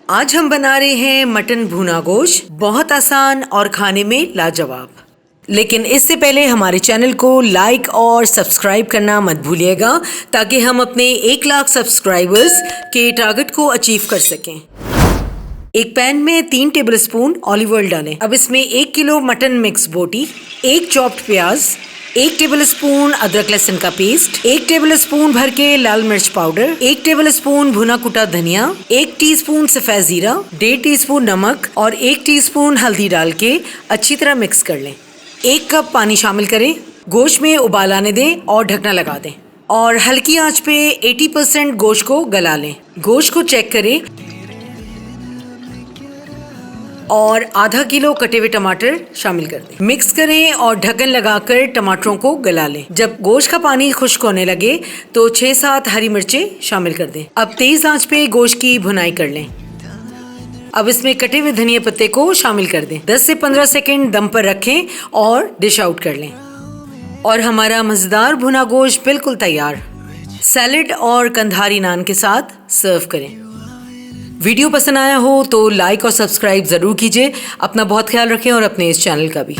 आज हम बना रहे हैं मटन भुना गोश्त। बहुत आसान और खाने में लाजवाब। लेकिन इससे पहले हमारे चैनल को लाइक और सब्सक्राइब करना मत भूलिएगा ताकि हम अपने 1 लाख सब्सक्राइबर्स के टारगेट को अचीव कर सकें। एक पैन में 3 टेबलस्पून ऑलिव ऑयल डालें। अब इसमें 1 किलो मटन मिक्स बोटी, 1 चॉप्ड प्याज, 1 टेबलस्पून अदरक लहसुन का पेस्ट, 1 टेबलस्पून भर के लाल मिर्च पाउडर, 1 टेबलस्पून भुना कुटा धनिया, 1 टीस्पून सफेद जीरा, 1.5 टीस्पून नमक और 1 टीस्पून हल्दी डाल के अच्छी तरह मिक्स कर लें। 1 कप पानी शामिल करें, गोश्त में उबाल आने दें और ढकना लगा दें और हल्की आंच पे 80% गोश्त को गला लें। गोश्त को चेक करें और आधा किलो कटे हुए टमाटर शामिल कर दें। मिक्स करें और ढक्कन लगाकर टमाटरों को गला लें। जब गोश्त का पानी खुश्क होने लगे तो 6-7 हरी मिर्चें शामिल कर दें। अब तेज आंच पे गोश्त की भुनाई कर लें। अब इसमें कटे हुए धनिया पत्ते को शामिल कर दें। 10 से 15 सेकंड दम पर रखें और डिश आउट कर लें। और हमारा मज़ेदार भुना गोश्त बिल्कुल तैयार। सैलेड और कंधारी नान के साथ सर्व करें। वीडियो पसंद आया हो तो लाइक और सब्सक्राइब ज़रूर कीजिए। अपना बहुत ख्याल रखें और अपने इस चैनल का भी।